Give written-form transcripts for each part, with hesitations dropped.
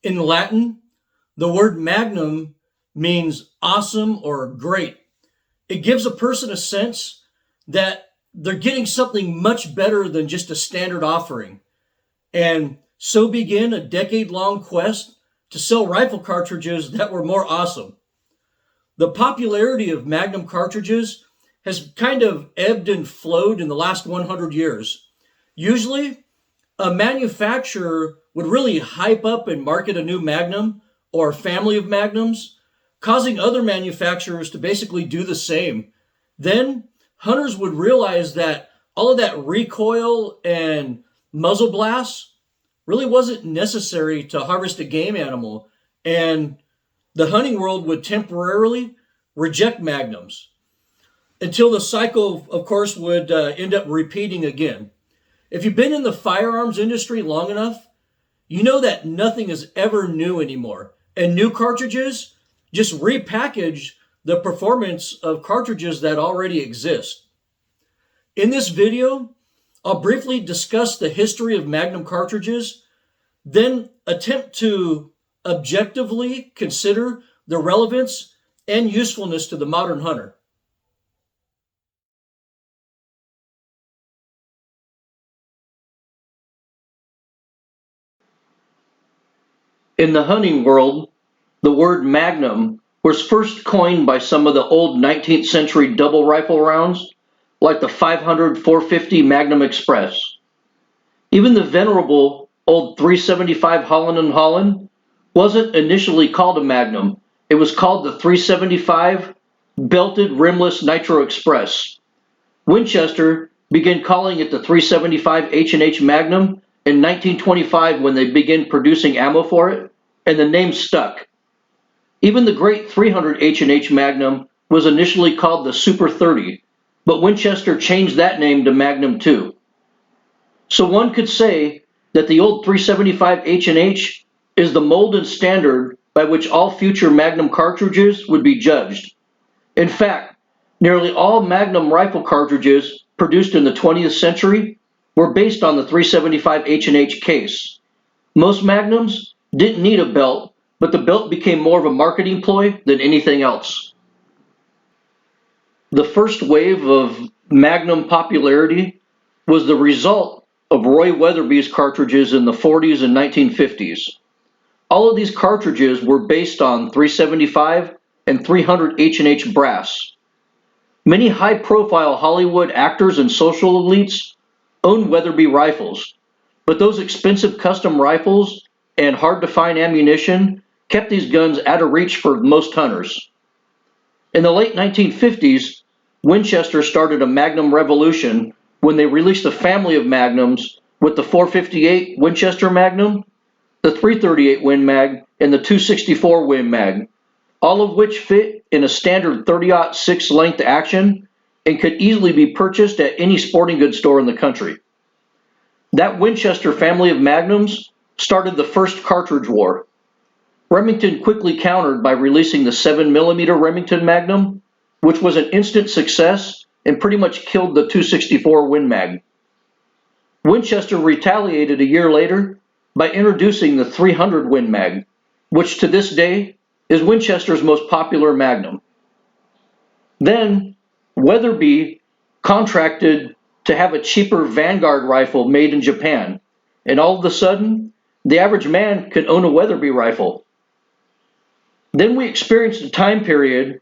In Latin, the word magnum means awesome or great. It gives a person a sense that they're getting something much better than just a standard offering. And so began a decade long quest to sell rifle cartridges that were more awesome. The popularity of Magnum cartridges has kind of ebbed and flowed in the last 100 years. Usually, a manufacturer would really hype up and market a new Magnum or family of Magnums, causing other manufacturers to basically do the same. Then hunters would realize that all of that recoil and muzzle blasts really wasn't necessary to harvest a game animal, and the hunting world would temporarily reject Magnums until the cycle, of course, would end up repeating again. If you've been in the firearms industry long enough, you know that nothing is ever new anymore. And new cartridges just repackage the performance of cartridges that already exist. In this video, I'll briefly discuss the history of Magnum cartridges, then attempt to objectively consider their relevance and usefulness to the modern hunter. In the hunting world, the word magnum was first coined by some of the old 19th century double rifle rounds, like the 500 450 Magnum Express. Even the venerable old 375 Holland and Holland wasn't initially called a Magnum. It was called the 375 Belted Rimless Nitro Express. Winchester began calling it the 375 H&H Magnum in 1925 when they began producing ammo for it, and the name stuck. Even the great 300 H&H Magnum was initially called the Super 30, but Winchester changed that name to Magnum too. So one could say that the old 375 H&H is the mold and standard by which all future Magnum cartridges would be judged. In fact, nearly all Magnum rifle cartridges produced in the 20th century were based on the 375 H&H case. Most Magnums didn't need a belt, but the belt became more of a marketing ploy than anything else. The first wave of Magnum popularity was the result of Roy Weatherby's cartridges in the 40s and 1950s. All of these cartridges were based on 375 and 300 H&H brass. Many high-profile Hollywood actors and social elites owned Weatherby rifles, but those expensive custom rifles and hard-to-find ammunition kept these guns out of reach for most hunters. In the late 1950s, Winchester started a Magnum revolution when they released a family of Magnums with the 458 Winchester Magnum, the 338 Win Mag, and the 264 Win Mag, all of which fit in a standard 30-06 length action and could easily be purchased at any sporting goods store in the country. That Winchester family of Magnums started the first cartridge war. Remington quickly countered by releasing the 7mm Remington Magnum, which was an instant success and pretty much killed the 264 Win Mag. Winchester retaliated a year later by introducing the 300 Win Mag, which to this day is Winchester's most popular Magnum. Then, Weatherby contracted to have a cheaper Vanguard rifle made in Japan, and all of a sudden, the average man could own a Weatherby rifle. Then we experienced a time period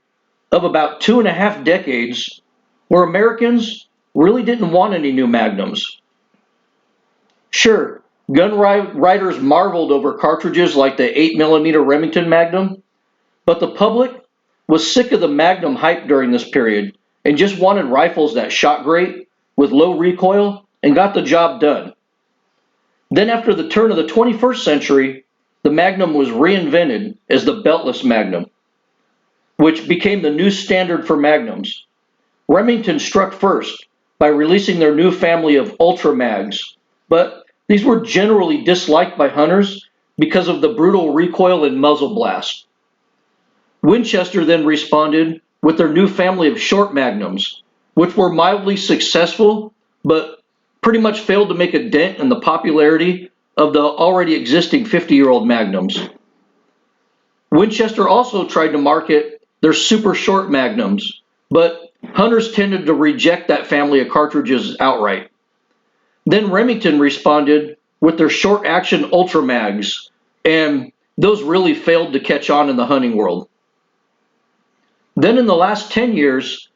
of about 2.5 decades where Americans really didn't want any new Magnums. Sure, gun writers marveled over cartridges like the 8mm Remington Magnum, but the public was sick of the Magnum hype during this period and just wanted rifles that shot great, with low recoil, and got the job done. Then after the turn of the 21st century, the Magnum was reinvented as the beltless Magnum, which became the new standard for Magnums. Remington struck first by releasing their new family of Ultra Mags, but these were generally disliked by hunters because of the brutal recoil and muzzle blast. Winchester then responded with their new family of short Magnums, which were mildly successful, but pretty much failed to make a dent in the popularity of the already existing 50-year-old Magnums. Winchester also tried to market their super short Magnums, but hunters tended to reject that family of cartridges outright. Then Remington responded with their short action Ultra Mags, and those really failed to catch on in the hunting world. Then in the last 10 years,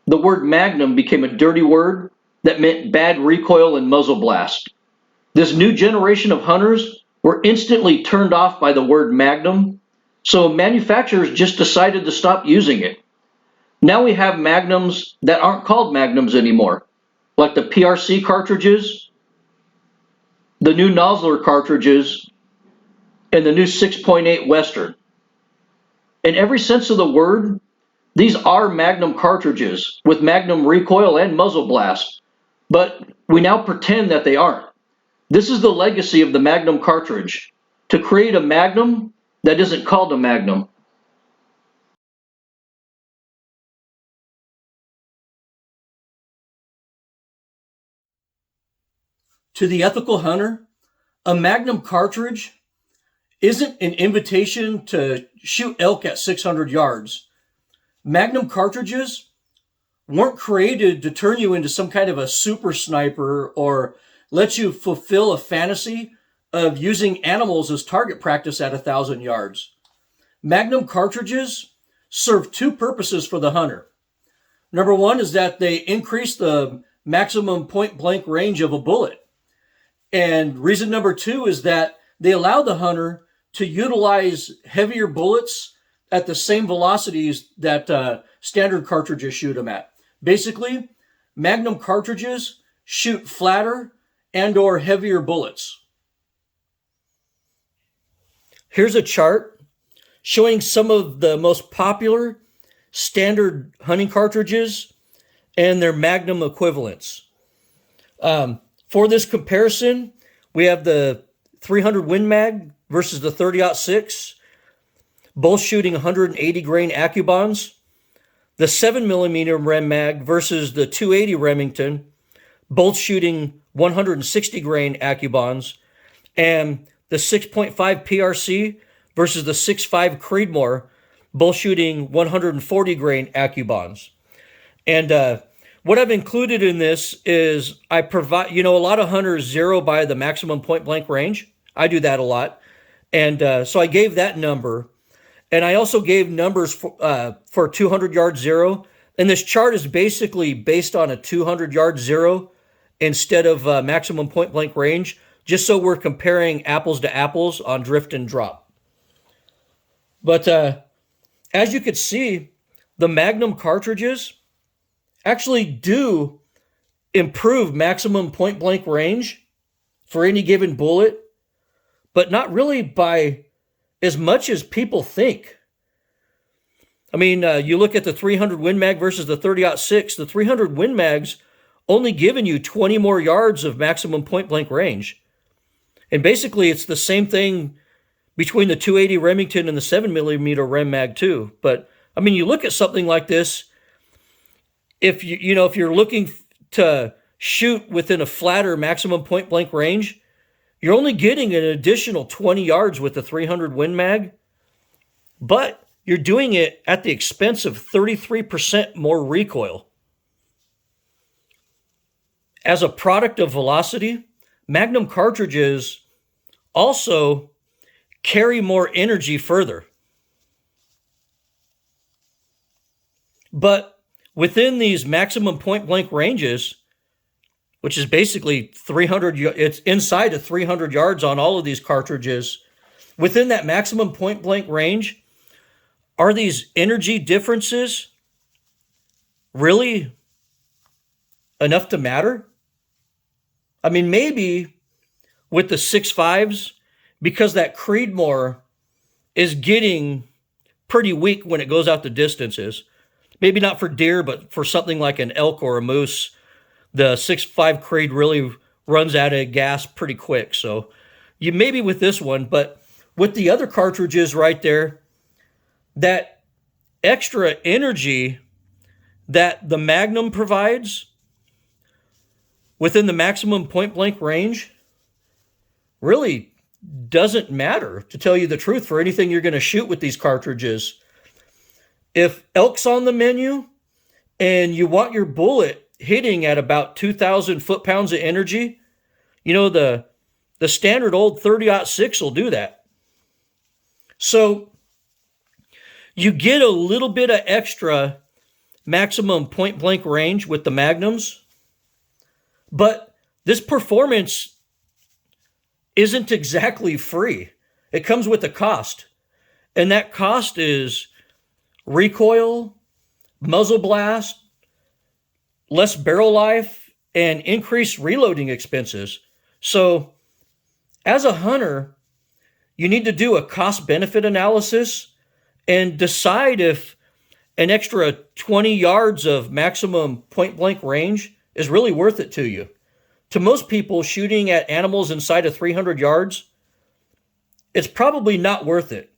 the word Magnum became a dirty word that meant bad recoil and muzzle blast. This new generation of hunters were instantly turned off by the word Magnum, so manufacturers just decided to stop using it. Now we have Magnums that aren't called Magnums anymore, like the PRC cartridges, the new Nosler cartridges, and the new 6.8 Western. In every sense of the word, these are Magnum cartridges with Magnum recoil and muzzle blast, but we now pretend that they aren't. This is the legacy of the Magnum cartridge, to create a Magnum that isn't called a Magnum. To the ethical hunter, a Magnum cartridge isn't an invitation to shoot elk at 600 yards. Magnum cartridges weren't created to turn you into some kind of a super sniper or let you fulfill a fantasy of using animals as target practice at 1,000 yards. Magnum cartridges serve two purposes for the hunter. Number one is that they increase the maximum point blank range of a bullet. And reason number two is that they allow the hunter to utilize heavier bullets at the same velocities that standard cartridges shoot them at. Basically, Magnum cartridges shoot flatter and or heavier bullets. Here's a chart showing some of the most popular standard hunting cartridges and their Magnum equivalents. For this comparison, we have the 300 Win Mag versus the 30-06, both shooting 180 grain AccuBonds. The 7mm Rem Mag versus the 280 Remington, both shooting 160 grain AccuBonds. And the 6.5 PRC versus the 6.5 Creedmoor, both shooting 140 grain AccuBonds. And what I've included in this is I provide, a lot of hunters zero by the maximum point blank range. I do that a lot. And so I gave that number. And I also gave numbers for 200 yard zero. And this chart is basically based on a 200 yard zero instead of maximum point blank range, just so we're comparing apples to apples on drift and drop. But as you could see, the Magnum cartridges actually do improve maximum point blank range for any given bullet, but not really by as much as people think. I mean, you look at the 300 Win Mag versus the 30-06, the 300 Win Mag's only giving you 20 more yards of maximum point blank range. And basically it's the same thing between the 280 Remington and the 7mm Rem Mag too. But I mean, you look at something like this, if if you're looking to shoot within a flatter maximum point blank range, you're only getting an additional 20 yards with the 300 Win Mag, but you're doing it at the expense of 33% more recoil. As a product of velocity, Magnum cartridges also carry more energy further. But within these maximum point blank ranges, which is basically 300, it's inside of 300 yards on all of these cartridges, within that maximum point blank range, are these energy differences really enough to matter? I mean, maybe with the 6.5s, because that Creedmoor is getting pretty weak when it goes out the distances. Maybe not for deer, but for something like an elk or a moose, the 6.5 Creed really runs out of gas pretty quick. So you maybe with this one, but with the other cartridges right there, that extra energy that the Magnum provides within the maximum point blank range really doesn't matter, to tell you the truth, for anything you're going to shoot with these cartridges. If elk's on the menu and you want your bullet hitting at about 2,000 foot-pounds of energy, the standard old 30-06 will do that. So you get a little bit of extra maximum point-blank range with the Magnums, but this performance isn't exactly free. It comes with a cost, and that cost is recoil, muzzle blast, less barrel life, and increased reloading expenses. So as a hunter, you need to do a cost-benefit analysis and decide if an extra 20 yards of maximum point-blank range is really worth it to you. To most people, shooting at animals inside of 300 yards, it's probably not worth it.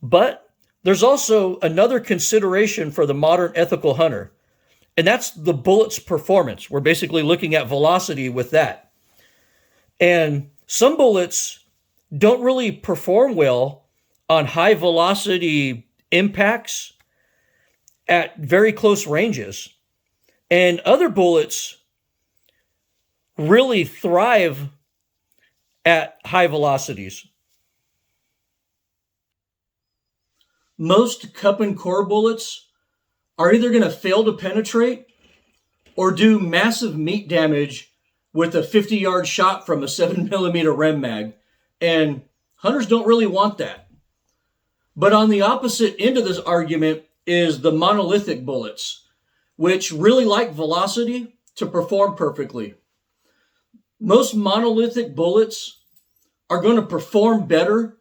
But there's also another consideration for the modern ethical hunter, and that's the bullet's performance. We're basically looking at velocity with that. And some bullets don't really perform well on high velocity impacts at very close ranges. And other bullets really thrive at high velocities. Most cup and core bullets are either going to fail to penetrate or do massive meat damage with a 50-yard shot from a 7mm Rem mag. And hunters don't really want that. But on the opposite end of this argument is the monolithic bullets, which really like velocity to perform perfectly. Most monolithic bullets are going to perform better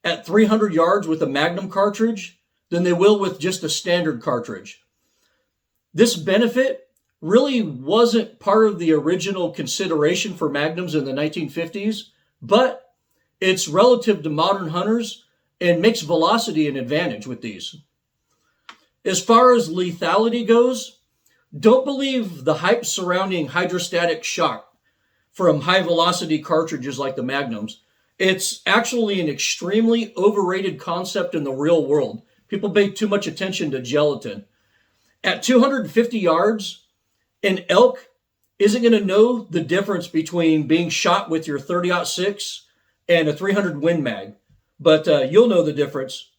at 300 yards with a Magnum cartridge than they will with just a standard cartridge. This benefit really wasn't part of the original consideration for Magnums in the 1950s, but it's relative to modern hunters and makes velocity an advantage with these. As far as lethality goes, don't believe the hype surrounding hydrostatic shock from high velocity cartridges like the Magnums. It's actually an extremely overrated concept in the real world. People pay too much attention to gelatin. At 250 yards, an elk isn't going to know the difference between being shot with your 30-06 and a 300 Win Mag, but you'll know the difference.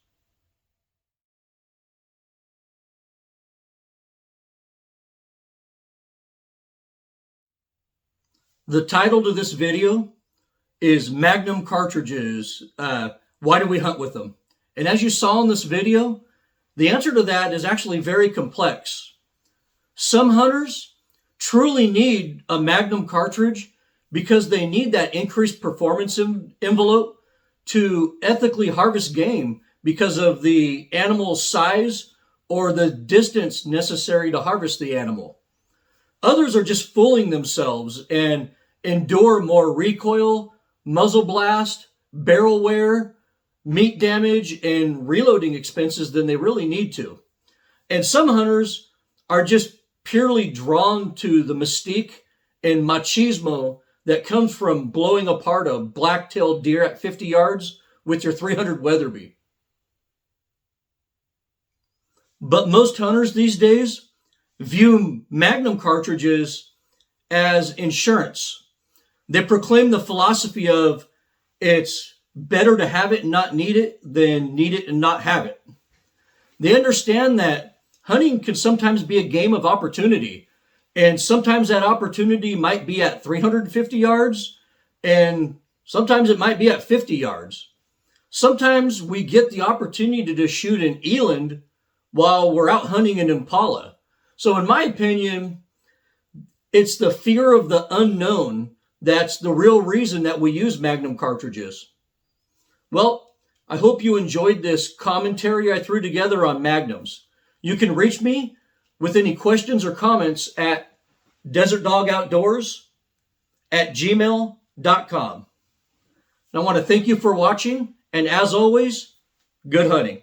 The title to this video is Magnum Cartridges, Why Do We Hunt With Them? And as you saw in this video, the answer to that is actually very complex. Some hunters truly need a Magnum cartridge because they need that increased performance envelope to ethically harvest game because of the animal's size or the distance necessary to harvest the animal. Others are just fooling themselves and endure more recoil, muzzle blast, barrel wear, meat damage, and reloading expenses than they really need to. And some hunters are just purely drawn to the mystique and machismo that comes from blowing apart a black-tailed deer at 50 yards with your 300 Weatherby. But most hunters these days view Magnum cartridges as insurance. They proclaim the philosophy of it's better to have it and not need it than need it and not have it. They understand that hunting can sometimes be a game of opportunity, and sometimes that opportunity might be at 350 yards, and sometimes it might be at 50 yards. Sometimes we get the opportunity to shoot an eland while we're out hunting an impala. So in my opinion, it's the fear of the unknown that's the real reason that we use Magnum cartridges. Well, I hope you enjoyed this commentary I threw together on Magnums. You can reach me with any questions or comments at desertdogoutdoors@gmail.com. And I want to thank you for watching, and as always, good hunting.